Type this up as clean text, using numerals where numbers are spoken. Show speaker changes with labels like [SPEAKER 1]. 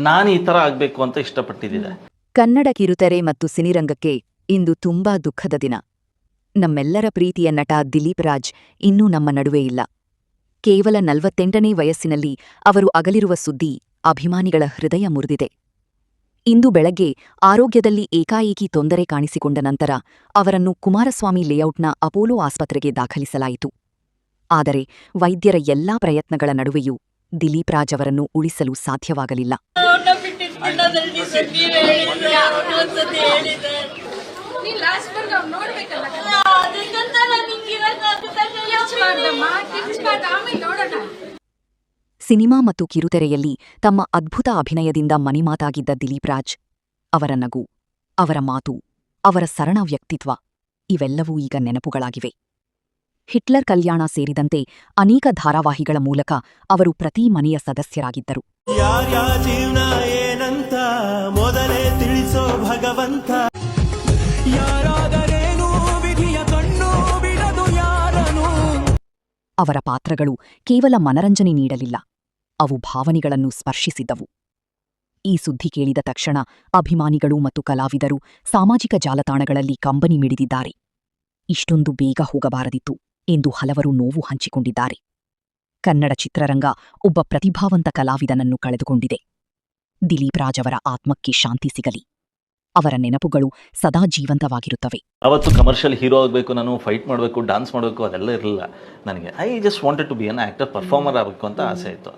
[SPEAKER 1] ನಾನು ಈ ಥರ ಆಗಬೇಕು ಅಂತ ಇಷ್ಟಪಟ್ಟಿದ್ದೆ.
[SPEAKER 2] ಕನ್ನಡ ಕಿರುತೆರೆ ಮತ್ತು ಸಿನಿರಂಗಕ್ಕೆ ಇಂದು ತುಂಬಾ ದುಃಖದ ದಿನ. ನಮ್ಮೆಲ್ಲರ ಪ್ರೀತಿಯ ನಟ ದಿಲೀಪ್ ರಾಜ್ ಇನ್ನೂ ನಮ್ಮ ನಡುವೆ ಇಲ್ಲ. ಕೇವಲ 48ನೇ ವಯಸ್ಸಿನಲ್ಲಿ ಅವರು ಅಗಲಿರುವ ಸುದ್ದಿ ಅಭಿಮಾನಿಗಳ ಹೃದಯ ಮುರಿದಿದೆ. ಇಂದು ಬೆಳಗ್ಗೆ ಆರೋಗ್ಯದಲ್ಲಿ ಏಕಾಏಕಿ ತೊಂದರೆ ಕಾಣಿಸಿಕೊಂಡ ನಂತರ ಅವರನ್ನು ಕುಮಾರಸ್ವಾಮಿ ಲೇಔಟ್ನ ಅಪೋಲೋ ಆಸ್ಪತ್ರೆಗೆ ದಾಖಲಿಸಲಾಯಿತು. ಆದರೆ ವೈದ್ಯರ ಎಲ್ಲಾ ಪ್ರಯತ್ನಗಳ ನಡುವೆಯೂ ದಿಲೀಪ್ ರಾಜ್ ಅವರನ್ನು ಉಳಿಸಲು ಸಾಧ್ಯವಾಗಲಿಲ್ಲ. ಸಿನಿಮಾ ಮತ್ತು ಕಿರುತೆರೆಯಲ್ಲಿ ತಮ್ಮ ಅದ್ಭುತ ಅಭಿನಯದಿಂದ ಮನೆಮಾತಾಗಿದ್ದ ದಿಲೀಪ್ ರಾಜ್ ಅವರ ನಗು, ಅವರ ಮಾತು, ಅವರ ಸರಳ ವ್ಯಕ್ತಿತ್ವ ಇವೆಲ್ಲವೂ ಈಗ ನೆನಪುಗಳಾಗಿವೆ. ಹಿಟ್ಲರ್ ಕಲ್ಯಾಣ ಸೇರಿದಂತೆ ಅನೇಕ ಧಾರಾವಾಹಿಗಳ ಮೂಲಕ ಅವರು ಪ್ರತಿ ಮನೆಯ ಸದಸ್ಯರಾಗಿದ್ದರು. ಅವರ ಪಾತ್ರಗಳು ಕೇವಲ ಮನರಂಜನೆ ನೀಡಲಿಲ್ಲ, ಅವು ಭಾವನೆಗಳನ್ನು ಸ್ಪರ್ಶಿಸಿದ್ದವು. ಈ ಸುದ್ದಿ ಕೇಳಿದ ತಕ್ಷಣ ಅಭಿಮಾನಿಗಳು ಮತ್ತು ಕಲಾವಿದರು ಸಾಮಾಜಿಕ ಜಾಲತಾಣಗಳಲ್ಲಿ ಕಂಬನಿ ಮಿಡಿದಿದ್ದಾರೆ. ಇಷ್ಟೊಂದು ಬೇಗ ಹೋಗಬಾರದಿತ್ತು ಎಂದು ಹಲವರು ನೋವು ಹಂಚಿಕೊಂಡಿದ್ದಾರೆ. ಕನ್ನಡ ಚಿತ್ರರಂಗ ಒಬ್ಬ ಪ್ರತಿಭಾವಂತ ಕಲಾವಿದನನ್ನು ಕಳೆದುಕೊಂಡಿದೆ. ದಿಲೀಪ್ ರಾಜ್ ಅವರ ಆತ್ಮಕ್ಕೆ ಶಾಂತಿ ಸಿಗಲಿ. ಅವರ ನೆನಪುಗಳು ಸದಾ ಜೀವಂತವಾಗಿರುತ್ತವೆ.
[SPEAKER 1] ಅವತ್ತು ಕಮರ್ಷಿಯಲ್ ಹೀರೋ ಆಗಬೇಕು, ನಾನು ಫೈಟ್ ಮಾಡಬೇಕು, ಡಾನ್ಸ್ ಮಾಡಬೇಕು ಅದೆಲ್ಲ ಇರಲಿಲ್ಲ ನನಗೆ. I just wanted to be an actor, performer ಆಗಬೇಕು ಅಂತ ಆಸೆ ಇತ್ತು.